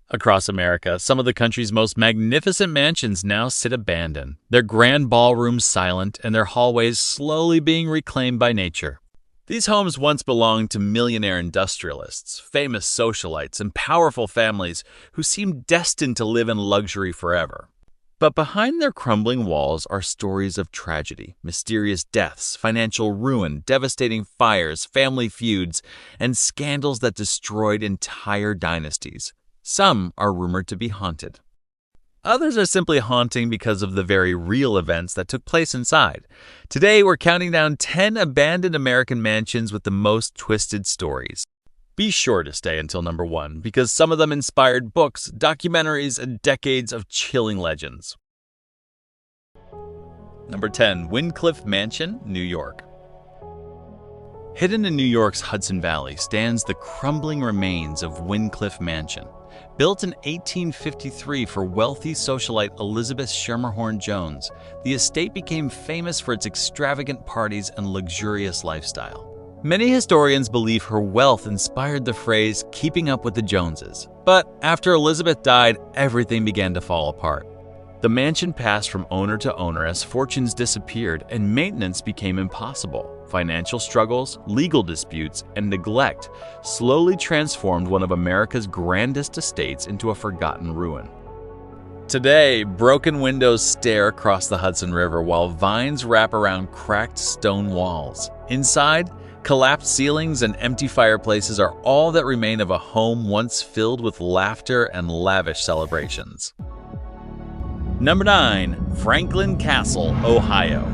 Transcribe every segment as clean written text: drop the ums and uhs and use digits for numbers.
Across America, some of the country's most magnificent mansions now sit abandoned, their grand ballrooms silent, and their hallways slowly being reclaimed by nature. These homes once belonged to millionaire industrialists, famous socialites, and powerful families who seemed destined to live in luxury forever. But behind their crumbling walls are stories of tragedy, mysterious deaths, financial ruin, devastating fires, family feuds, and scandals that destroyed entire dynasties. Some are rumored to be haunted. Others are simply haunting because of the very real events that took place inside. Today, we're counting down 10 abandoned American mansions with the most twisted stories. Be sure to stay until number 1, because some of them inspired books, documentaries, and decades of chilling legends. Number 10. Wynncliffe Mansion, New York. Hidden in New York's Hudson Valley stands the crumbling remains of Wynncliffe Mansion. Built in 1853 for wealthy socialite Elizabeth Schermerhorn Jones, the estate became famous for its extravagant parties and luxurious lifestyle. Many historians believe her wealth inspired the phrase, "keeping up with the Joneses." But after Elizabeth died, everything began to fall apart. The mansion passed from owner to owner as fortunes disappeared and maintenance became impossible. Financial struggles, legal disputes, and neglect slowly transformed one of America's grandest estates into a forgotten ruin. Today, broken windows stare across the Hudson River while vines wrap around cracked stone walls. Inside, collapsed ceilings and empty fireplaces are all that remain of a home once filled with laughter and lavish celebrations. Number 9. Franklin Castle, Ohio.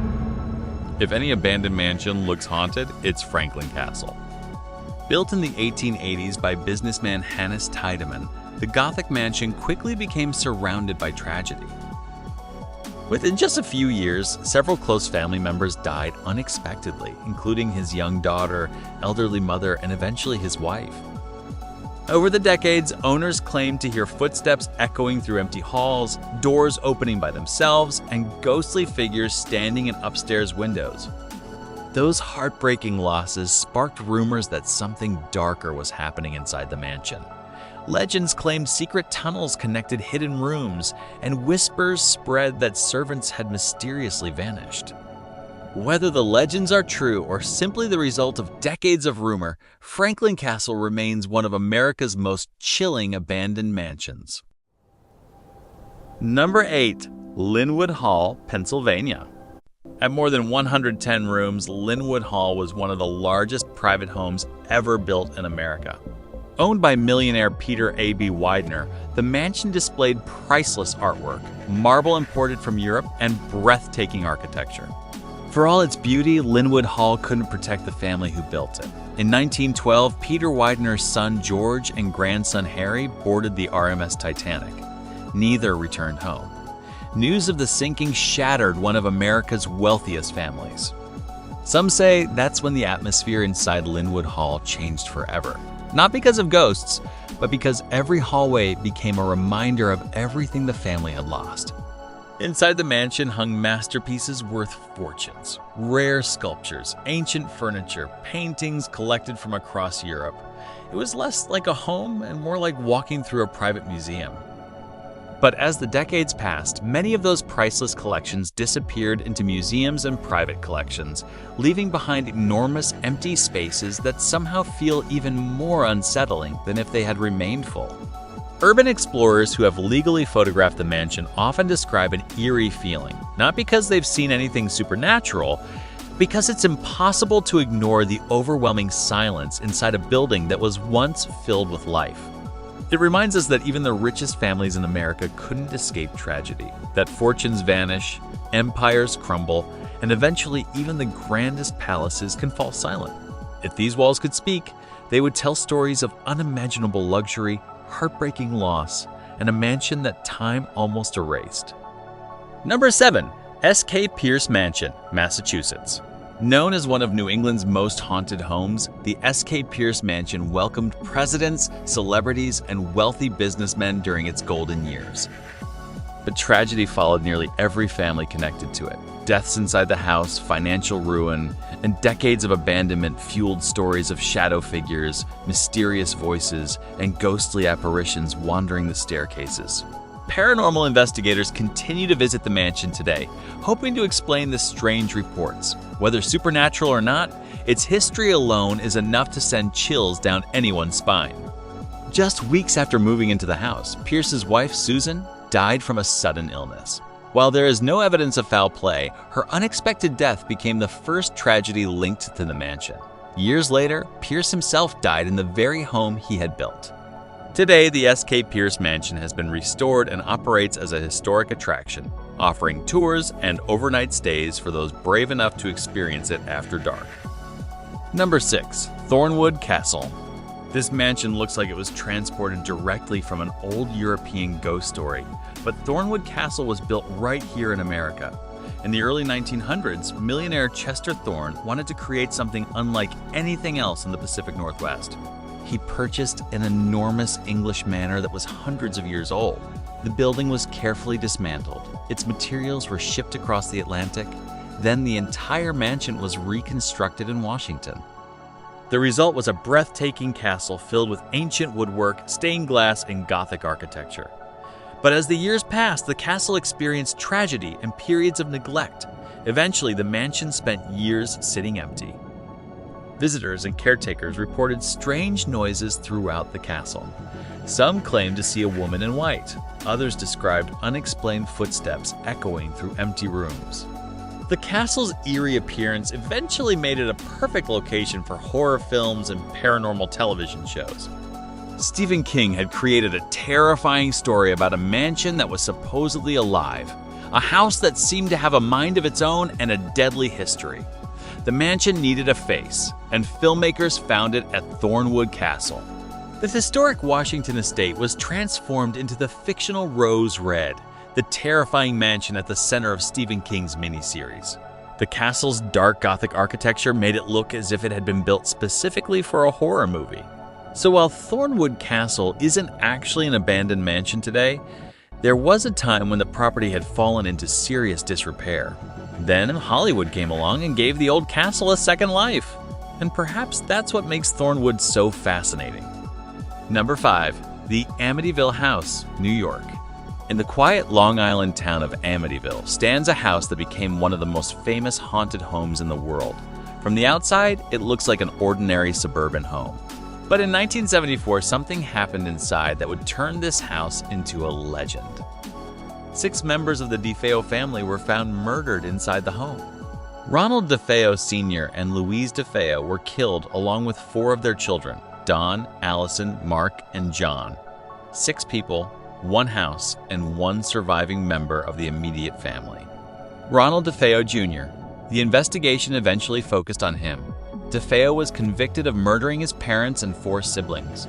If any abandoned mansion looks haunted, it's Franklin Castle. Built in the 1880s by businessman Hannes Tiedemann, the Gothic mansion quickly became surrounded by tragedy. Within just a few years, several close family members died unexpectedly, including his young daughter, elderly mother, and eventually his wife. Over the decades, owners claimed to hear footsteps echoing through empty halls, doors opening by themselves, and ghostly figures standing in upstairs windows. Those heartbreaking losses sparked rumors that something darker was happening inside the mansion. Legends claimed secret tunnels connected hidden rooms, and whispers spread that servants had mysteriously vanished. Whether the legends are true or simply the result of decades of rumor, Franklin Castle remains one of America's most chilling abandoned mansions. Number 8. Linwood Hall, Pennsylvania. At more than 110 rooms, Linwood Hall was one of the largest private homes ever built in America. Owned by millionaire Peter A.B. Widener, the mansion displayed priceless artwork, marble imported from Europe, and breathtaking architecture. For all its beauty, Linwood Hall couldn't protect the family who built it. In 1912, Peter Widener's son George and grandson Harry boarded the RMS Titanic. Neither returned home. News of the sinking shattered one of America's wealthiest families. Some say that's when the atmosphere inside Linwood Hall changed forever. Not because of ghosts, but because every hallway became a reminder of everything the family had lost. Inside the mansion hung masterpieces worth fortunes, rare sculptures, ancient furniture, paintings collected from across Europe. It was less like a home and more like walking through a private museum. But as the decades passed, many of those priceless collections disappeared into museums and private collections, leaving behind enormous empty spaces that somehow feel even more unsettling than if they had remained full. Urban explorers who have legally photographed the mansion often describe an eerie feeling, not because they've seen anything supernatural, because it's impossible to ignore the overwhelming silence inside a building that was once filled with life. It reminds us that even the richest families in America couldn't escape tragedy, that fortunes vanish, empires crumble, and eventually even the grandest palaces can fall silent. If these walls could speak, they would tell stories of unimaginable luxury, heartbreaking loss, and a mansion that time almost erased. Number 7. S.K. Pierce Mansion, Massachusetts. Known as one of New England's most haunted homes, the S.K. Pierce Mansion welcomed presidents, celebrities, and wealthy businessmen during its golden years. But tragedy followed nearly every family connected to it. Deaths inside the house, financial ruin, and decades of abandonment fueled stories of shadow figures, mysterious voices, and ghostly apparitions wandering the staircases. Paranormal investigators continue to visit the mansion today, hoping to explain the strange reports. Whether supernatural or not, its history alone is enough to send chills down anyone's spine. Just weeks after moving into the house, Pierce's wife, Susan, died from a sudden illness. While there is no evidence of foul play, her unexpected death became the first tragedy linked to the mansion. Years later, Pierce himself died in the very home he had built. Today, the S.K. Pierce Mansion has been restored and operates as a historic attraction, offering tours and overnight stays for those brave enough to experience it after dark. Number 6. Thornwood Castle. This mansion looks like it was transported directly from an old European ghost story, but Thornwood Castle was built right here in America. In the early 1900s, millionaire Chester Thorne wanted to create something unlike anything else in the Pacific Northwest. He purchased an enormous English manor that was hundreds of years old. The building was carefully dismantled. Its materials were shipped across the Atlantic. Then the entire mansion was reconstructed in Washington. The result was a breathtaking castle filled with ancient woodwork, stained glass, and Gothic architecture. But as the years passed, the castle experienced tragedy and periods of neglect. Eventually, the mansion spent years sitting empty. Visitors and caretakers reported strange noises throughout the castle. Some claimed to see a woman in white. Others described unexplained footsteps echoing through empty rooms. The castle's eerie appearance eventually made it a perfect location for horror films and paranormal television shows. Stephen King had created a terrifying story about a mansion that was supposedly alive, a house that seemed to have a mind of its own and a deadly history. The mansion needed a face, and filmmakers found it at Thornwood Castle. The historic Washington estate was transformed into the fictional Rose Red, the terrifying mansion at the center of Stephen King's miniseries. The castle's dark Gothic architecture made it look as if it had been built specifically for a horror movie. So while Thornwood Castle isn't actually an abandoned mansion today, there was a time when the property had fallen into serious disrepair. Then Hollywood came along and gave the old castle a second life. And perhaps that's what makes Thornwood so fascinating. Number 5. The Amityville House, New York. In the quiet Long Island town of Amityville stands a house that became one of the most famous haunted homes in the world. From the outside, it looks like an ordinary suburban home. But in 1974, something happened inside that would turn this house into a legend. 6 members of the DeFeo family were found murdered inside the home. Ronald DeFeo Sr. and Louise DeFeo were killed along with 4 of their children, Don, Allison, Mark, and John. 6 people, 1 house, and 1 surviving member of the immediate family. Ronald DeFeo Jr. The investigation eventually focused on him. DeFeo was convicted of murdering his parents and 4 siblings.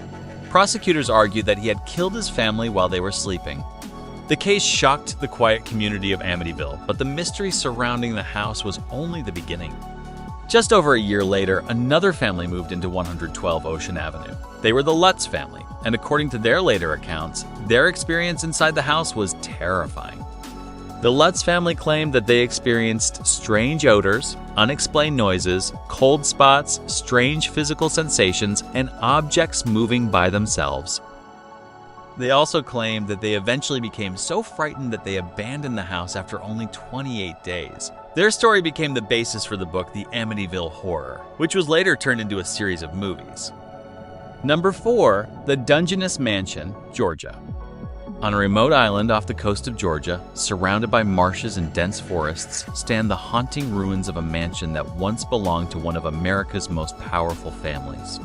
Prosecutors argued that he had killed his family while they were sleeping. The case shocked the quiet community of Amityville, but the mystery surrounding the house was only the beginning. Just over a year later, another family moved into 112 Ocean Avenue. They were the Lutz family, and according to their later accounts, their experience inside the house was terrifying. The Lutz family claimed that they experienced strange odors, unexplained noises, cold spots, strange physical sensations, and objects moving by themselves. They also claimed that they eventually became so frightened that they abandoned the house after only 28 days. Their story became the basis for the book The Amityville Horror, which was later turned into a series of movies. Number 4. The Dungeness Mansion, Georgia. On a remote island off the coast of Georgia, surrounded by marshes and dense forests, stand the haunting ruins of a mansion that once belonged to one of America's most powerful families.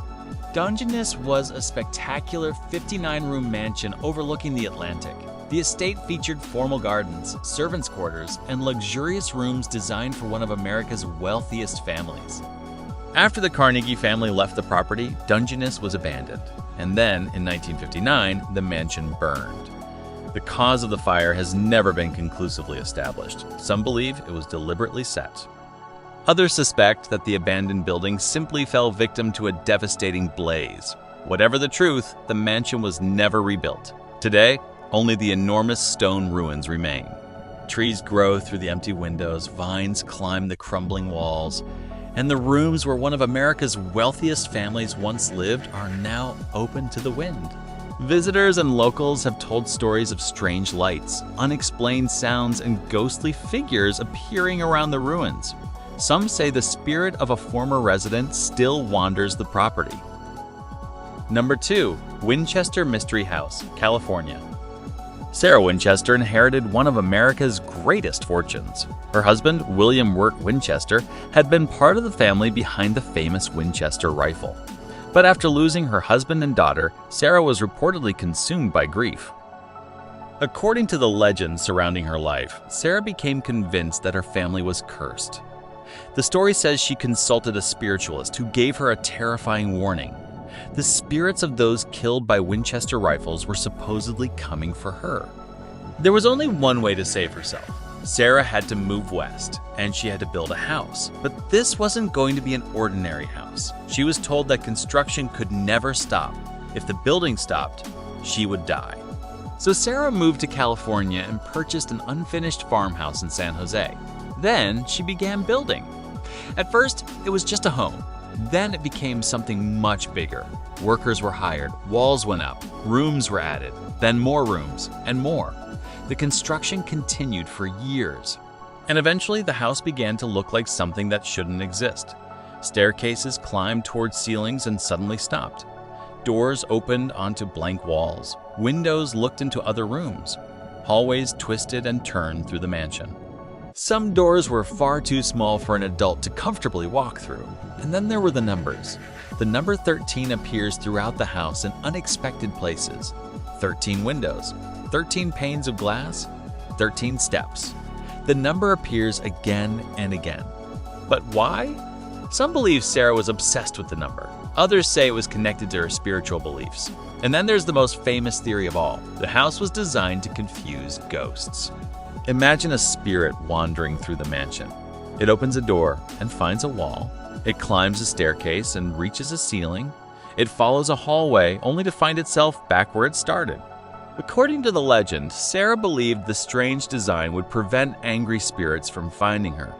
Dungeness was a spectacular 59-room mansion overlooking the Atlantic. The estate featured formal gardens, servants' quarters, and luxurious rooms designed for one of America's wealthiest families. After the Carnegie family left the property, Dungeness was abandoned, and then, in 1959, the mansion burned. The cause of the fire has never been conclusively established. Some believe it was deliberately set. Others suspect that the abandoned building simply fell victim to a devastating blaze. Whatever the truth, the mansion was never rebuilt. Today, only the enormous stone ruins remain. Trees grow through the empty windows, vines climb the crumbling walls, and the rooms where one of America's wealthiest families once lived are now open to the wind. Visitors and locals have told stories of strange lights, unexplained sounds, and ghostly figures appearing around the ruins. Some say the spirit of a former resident still wanders the property. Number 2. Winchester Mystery House, California. Sarah Winchester inherited one of America's greatest fortunes. Her husband, William Wirt Winchester, had been part of the family behind the famous Winchester rifle. But after losing her husband and daughter, Sarah was reportedly consumed by grief. According to the legends surrounding her life, Sarah became convinced that her family was cursed. The story says she consulted a spiritualist who gave her a terrifying warning. The spirits of those killed by Winchester rifles were supposedly coming for her. There was only one way to save herself. Sarah had to move west, and she had to build a house. But this wasn't going to be an ordinary house. She was told that construction could never stop. If the building stopped, she would die. So Sarah moved to California and purchased an unfinished farmhouse in San Jose. Then she began building. At first, it was just a home. Then it became something much bigger. Workers were hired, walls went up, rooms were added, then more rooms, and more. The construction continued for years. And eventually the house began to look like something that shouldn't exist. Staircases climbed towards ceilings and suddenly stopped. Doors opened onto blank walls. Windows looked into other rooms. Hallways twisted and turned through the mansion. Some doors were far too small for an adult to comfortably walk through. And then there were the numbers. The number 13 appears throughout the house in unexpected places. 13 windows, 13 panes of glass, 13 steps. The number appears again and again. But why? Some believe Sarah was obsessed with the number. Others say it was connected to her spiritual beliefs. And then there's the most famous theory of all. The house was designed to confuse ghosts. Imagine a spirit wandering through the mansion. It opens a door and finds a wall. It climbs a staircase and reaches a ceiling. It follows a hallway only to find itself back where it started. According to the legend, Sarah believed the strange design would prevent angry spirits from finding her.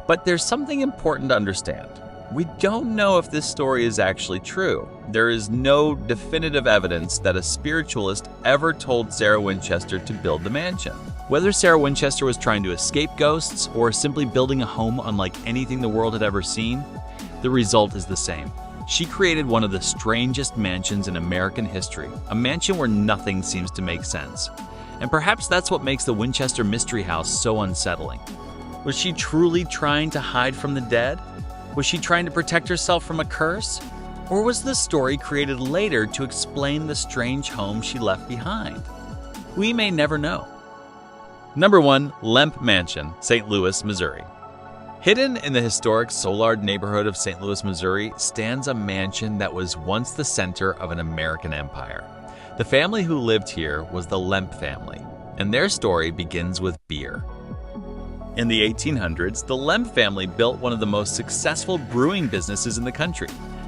But there's something important to understand. We don't know if this story is actually true. There is no definitive evidence that a spiritualist ever told Sarah Winchester to build the mansion. Whether Sarah Winchester was trying to escape ghosts or simply building a home unlike anything the world had ever seen, the result is the same. She created one of the strangest mansions in American history, a mansion where nothing seems to make sense. And perhaps that's what makes the Winchester Mystery House so unsettling. Was she truly trying to hide from the dead? Was she trying to protect herself from a curse? Or was this story created later to explain the strange home she left behind? We may never know. Number 1. Lemp Mansion, St. Louis, Missouri. Hidden in the historic Soulard neighborhood of St. Louis, Missouri, stands a mansion that was once the center of an American empire. The family who lived here was the Lemp family, and their story begins with beer. In the 1800s, the Lemp family built one of the most successful brewing businesses in the country.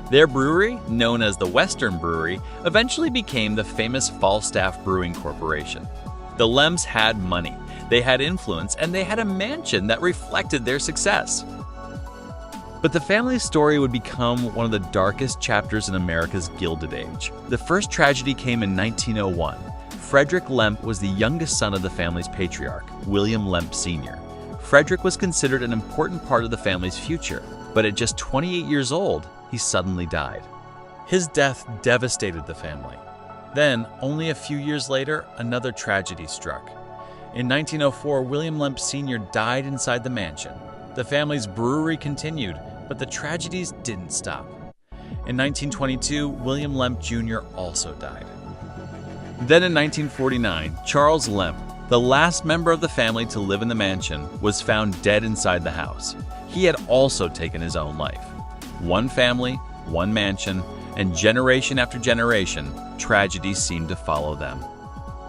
Their brewery, known as the Western Brewery, eventually became the famous Falstaff Brewing Corporation. The Lemps had money, they had influence, and they had a mansion that reflected their success. But the family's story would become one of the darkest chapters in America's Gilded Age. The first tragedy came in 1901. Frederick Lemp was the youngest son of the family's patriarch, William Lemp Sr. Frederick was considered an important part of the family's future, but at just 28 years old, he suddenly died. His death devastated the family. Then, only a few years later, another tragedy struck. In 1904, William Lemp Sr. died inside the mansion. The family's brewery continued, but the tragedies didn't stop. In 1922, William Lemp Jr. also died. Then in 1949, Charles Lemp, the last member of the family to live in the mansion, was found dead inside the house. He had also taken his own life. One family, one mansion, and generation after generation, tragedies seemed to follow them.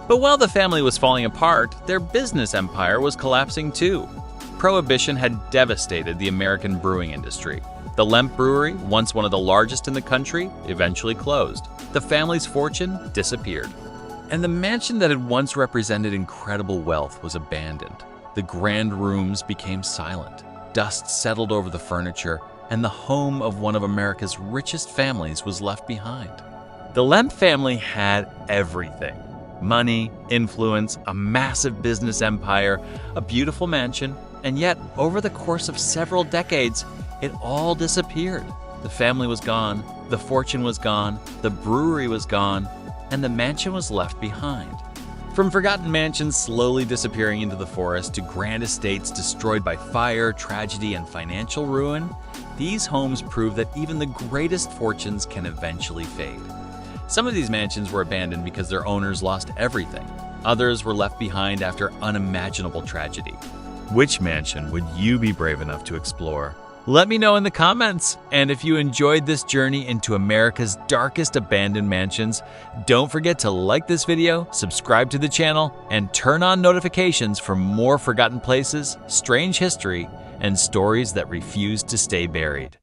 But while the family was falling apart, their business empire was collapsing too. Prohibition had devastated the American brewing industry. The Lemp Brewery, once one of the largest in the country, eventually closed. The family's fortune disappeared. And the mansion that had once represented incredible wealth was abandoned. the grand rooms became silent. Dust settled over the furniture, and the home of one of America's richest families was left behind. The Lemp family had everything: money, influence, a massive business empire, a beautiful mansion, and yet, over the course of several decades, it all disappeared. The family was gone, the fortune was gone, the brewery was gone, and the mansion was left behind. From forgotten mansions slowly disappearing into the forest to grand estates destroyed by fire, tragedy, and financial ruin, these homes prove that even the greatest fortunes can eventually fade. Some of these mansions were abandoned because their owners lost everything. Others were left behind after unimaginable tragedy. Which mansion would you be brave enough to explore? Let me know in the comments. And if you enjoyed this journey into America's darkest abandoned mansions, don't forget to like this video, subscribe to the channel, and turn on notifications for more forgotten places, strange history, and stories that refuse to stay buried.